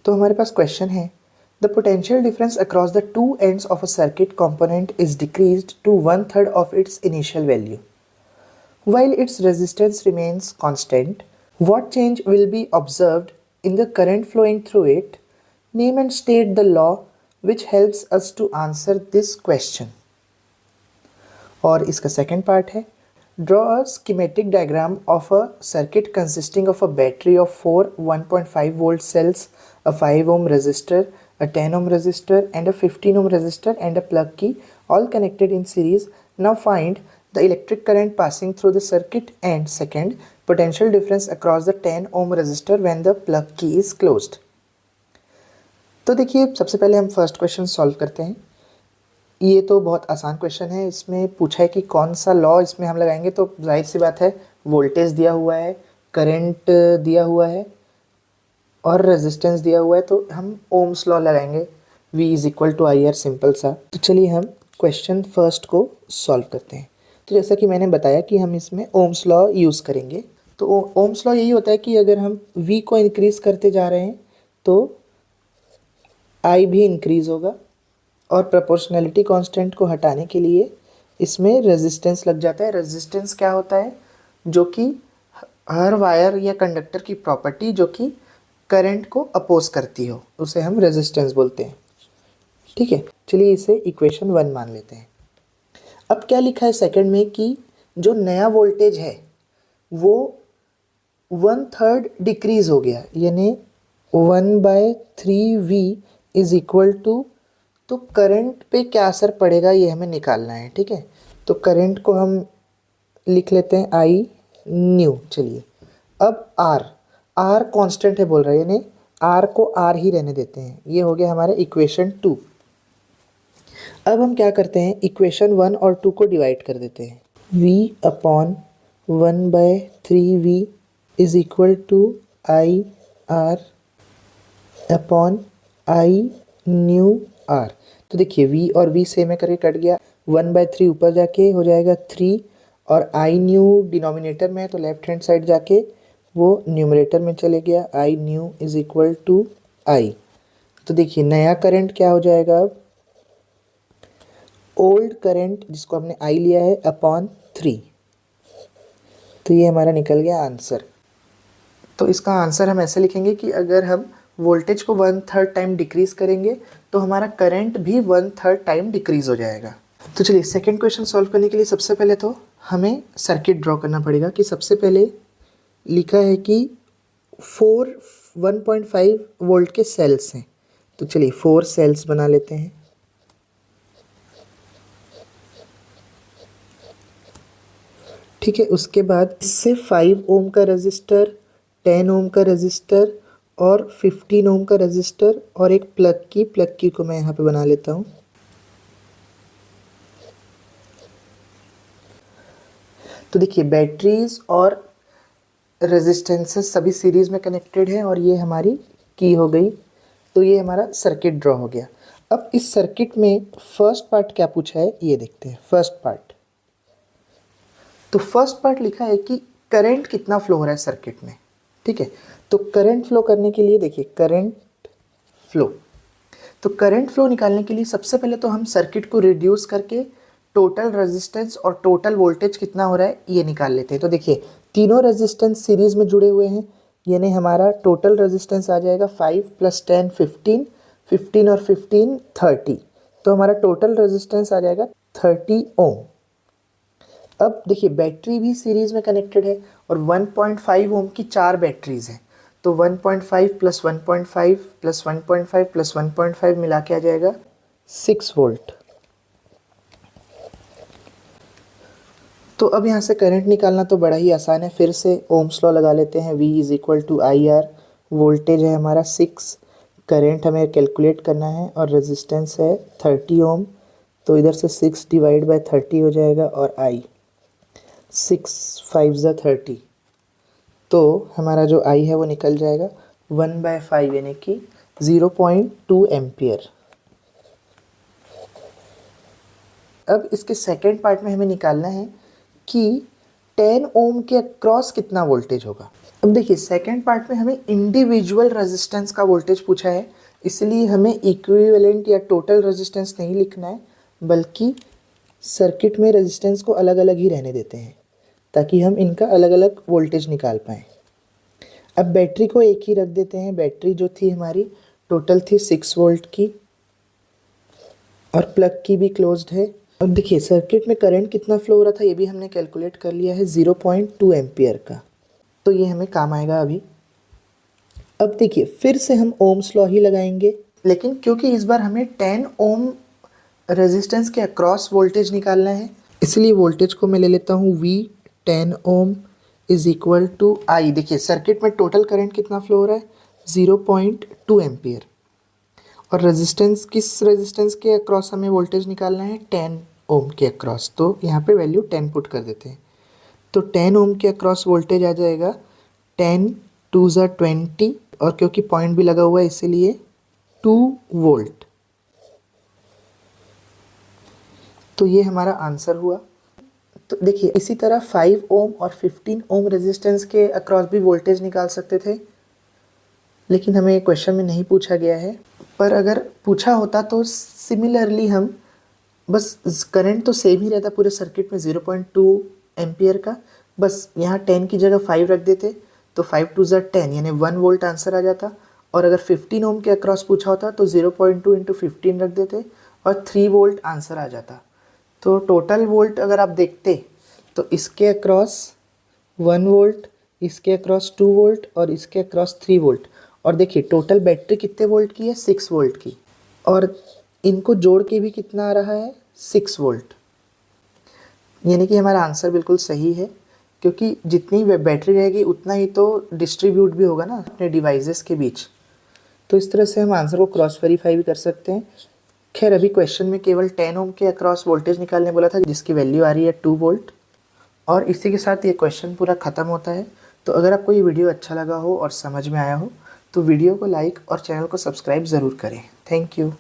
तो हमारे पास क्वेश्चन है, the potential difference across the two ends of a circuit component is decreased to 1/3 of its initial value. While its resistance remains constant, what change will be observed in the current flowing through it? Name and state the law which helps us to answer this question. और इसका second part है, draw a schematic diagram of a circuit consisting of a battery of 4 1.5 volt cells, a 5 ohm resistor, a 10 ohm resistor and a 15 ohm resistor and a plug key, all connected in series. Now find the electric current passing through the circuit and second, potential difference across the 10 ohm resistor when the plug key is closed. तो देखिए, सबसे पहले हम first question solve करते हैं। ये तो बहुत आसान क्वेश्चन है। इसमें पूछा है कि कौन सा लॉ इसमें हम लगाएंगे, तो जाहिर सी बात है, वोल्टेज दिया हुआ है, करंट दिया हुआ है और रेजिस्टेंस दिया हुआ है, तो हम ओम्स लॉ लगाएंगे। V is equal to I R, simple सा। तो चलिए हम क्वेश्चन फर्स्ट को सॉल्व करते हैं। तो जैसा कि मैंने बताया कि हम इसमें ओम्स लॉ यूज़ करेंगे। तो ओम्स लॉ यही होता है कि अगर हम V को इंक्रीज़ करते जा रहे हैं तो I भी इंक्रीज़ होगा, और प्रोपोर्शनैलिटी कांस्टेंट को हटाने के लिए इसमें रेजिस्टेंस लग जाता है। रेजिस्टेंस क्या होता है? जो कि हर वायर या कंडक्टर की प्रॉपर्टी जो कि करंट को अपोज करती हो, उसे हम रेजिस्टेंस बोलते हैं। ठीक है, चलिए इसे इक्वेशन 1 मान लेते हैं। अब क्या लिखा है सेकंड में कि जो नया वोल्टेज है वो 1/3 डिक्रीज हो गया, यानी 1/3V इज इक्वल टू, तो करंट पे क्या असर पड़ेगा ये हमें निकालना है। ठीक है, तो करंट को हम लिख लेते हैं आई न्यू। चलिए, अब आर कांस्टेंट है बोल रहा है, यानी आर को आर ही रहने देते हैं। ये हो गया हमारा इक्वेशन 2। अब हम क्या करते हैं, इक्वेशन 1 और 2 को डिवाइड कर देते हैं। V upon 1/3V is equal to I R upon I new R. तो देखिए, V और V सेम है करके कट गया, 1/3 ऊपर जाके हो जाएगा 3, और आई न्यू डिनोमिनेटर में है तो लेफ्ट हैंड साइड जाके वो न्यूमरेटर में चले गया। I new is equal to I. तो देखिए, नया करंट क्या हो जाएगा, अब ओल्ड करंट जिसको हमने आई लिया है अपॉन 3। तो ये हमारा निकल गया आंसर। तो इसका आंसर हम ऐसे लिखेंगे कि अगर हम वोल्टेज को 1/3 टाइम डिक्रीज करेंगे तो हमारा करंट भी 1/3 टाइम डिक्रीज हो जाएगा। तो चलिए, सेकंड क्वेश्चन सॉल्व करने के लिए सबसे पहले तो हमें सर्किट ड्रॉ करना पड़ेगा। कि सबसे पहले लिखा है कि 4 1.5 वोल्ट के सेल्स हैं, तो चलिए 4 सेल्स बना लेते हैं। ठीक है, उसके बाद इससे 5 ओम का रजिस्टर, 10 ओम का रजिस्टर और 15 ओम का रजिस्टर और एक प्लग की को मैं यहाँ पे बना लेता हूँ। तो देखिए, बैटरीज और रेजिस्टेंसेस सभी सीरीज में कनेक्टेड है और ये हमारी की हो गई। तो ये हमारा सर्किट ड्रॉ हो गया। अब इस सर्किट में फर्स्ट पार्ट क्या पूछा है ये देखते हैं। फर्स्ट पार्ट, तो फर्स्ट पार्ट लिखा है कि करंट कितना फ्लो हो रहा है सर्किट में। ठीक है, तो करंट फ्लो करने के लिए देखिए, करंट फ्लो, तो करंट फ्लो निकालने के लिए सबसे पहले तो हम सर्किट को रिड्यूस करके टोटल रेजिस्टेंस और टोटल वोल्टेज कितना हो रहा है ये निकाल लेते हैं। तो देखिए, तीनों रेजिस्टेंस सीरीज में जुड़े हुए हैं, यानी हमारा टोटल रेजिस्टेंस आ जाएगा 5 + 10 15, 15 और 15 30। तो हमारा टोटल रेजिस्टेंस आ जाएगा 30 ओम। अब देखिए, बैटरी भी सीरीज में कनेक्टेड है और 1.5 ओम की 4 बैटरीज हैं, तो 1.5 + 1.5 + 1.5 + 1.5 मिला के आ जाएगा 6 वोल्ट। तो अब यहाँ से करंट निकालना तो बड़ा ही आसान है, फिर से ओम्स लॉ लगा लेते हैं। V is equal to I R, voltage है हमारा 6, करंट हमें कैलकुलेट करना है और रेजिस्टेंस है 30 ओम। तो इधर से 6 / 30 हो जाएगा और I 6 5 = 30। तो हमारा जो I है वो निकल जाएगा 1/5, यानी कि 0.2 एम्पियर। अब इसके सेकेंड पार्ट में हमें निकालना है कि 10 ओम के अक्रॉस कितना वोल्टेज होगा। अब देखिए सेकेंड पार्ट में हमें इंडिविजुअल रेजिस्टेंस का वोल्टेज पूछा है, इसलिए हमें इक्विवेलेंट या टोटल रेजिस्टेंस नहीं लिखना है, बल्कि सर्किट में रेजिस्टेंस को अलग अलग ही रहने देते हैं ताकि हम इनका अलग अलग वोल्टेज निकाल पाएँ। अब बैटरी को एक ही रख देते हैं। बैटरी जो थी हमारी टोटल थी 6 वोल्ट की और प्लग की भी क्लोज्ड है। अब देखिए सर्किट में करंट कितना फ्लो हो रहा था ये भी हमने कैलकुलेट कर लिया है, 0.2 एम्पियर का, तो ये हमें काम आएगा अभी। अब देखिए फिर से हम ओम्स लॉ ही लगाएंगे, लेकिन क्योंकि इस बार हमें 10 ओम रेजिस्टेंस के अक्रॉस वोल्टेज निकालना है, इसलिए वोल्टेज को मैं ले लेता हूँ V 10 ohm is equal to I. देखिए सर्किट में टोटल करंट कितना फ्लो हो रहा है, 0.2 एम्पियर, और रेजिस्टेंस किस रेजिस्टेंस के अक्रॉस हमें वोल्टेज निकालना है, 10 ओम के अक्रॉस, तो यहाँ पे वैल्यू 10 पुट कर देते हैं। तो 10 ओम के अक्रॉस वोल्टेज आ जाएगा 10 2 ज़ा 20, और क्योंकि पॉइंट भी लगा हुआ है इसीलिए 2 वोल्ट। तो ये हमारा आंसर हुआ। तो देखिए इसी तरह 5 ओम और 15 ओम रेजिस्टेंस के अक्रॉस भी वोल्टेज निकाल सकते थे, लेकिन हमें क्वेश्चन में नहीं पूछा गया है। पर अगर पूछा होता तो सिमिलरली हम बस करंट तो सेम ही रहता पूरे सर्किट में 0.2 एम्पियर का, बस यहाँ 10 की जगह 5 रख देते तो 5 2 ज़ा 10 यानी 1 वोल्ट आंसर आ जाता। और अगर 15 ओम के अक्रॉस पूछा होता तो 0.2 इंटू 15 रख देते और 3 वोल्ट आंसर आ जाता। तो टोटल वोल्ट अगर आप देखते तो इसके अक्रॉस 1 वोल्ट, इसके अक्रॉस 2 वोल्ट और इसके अक्रॉस 3 वोल्ट। और देखिए टोटल बैटरी कितने वोल्ट की है, 6 वोल्ट की, और इनको जोड़ के भी कितना आ रहा है, 6 वोल्ट। यानी कि हमारा आंसर बिल्कुल सही है, क्योंकि जितनी बैटरी रहेगी उतना ही तो डिस्ट्रीब्यूट भी होगा ना अपने डिवाइसेस के बीच। तो इस तरह से हम आंसर को क्रॉस वेरीफाई भी कर सकते हैं। खैर अभी क्वेश्चन में केवल 10 ओम के अक्रॉस वोल्टेज निकालने बोला था, जिसकी वैल्यू आ रही है 2 वोल्ट। और इसी के साथ ये क्वेश्चन पूरा ख़त्म होता है। तो अगर आपको ये वीडियो अच्छा लगा हो और समझ में आया हो तो वीडियो को लाइक और चैनल को सब्सक्राइब ज़रूर करें। Thank you.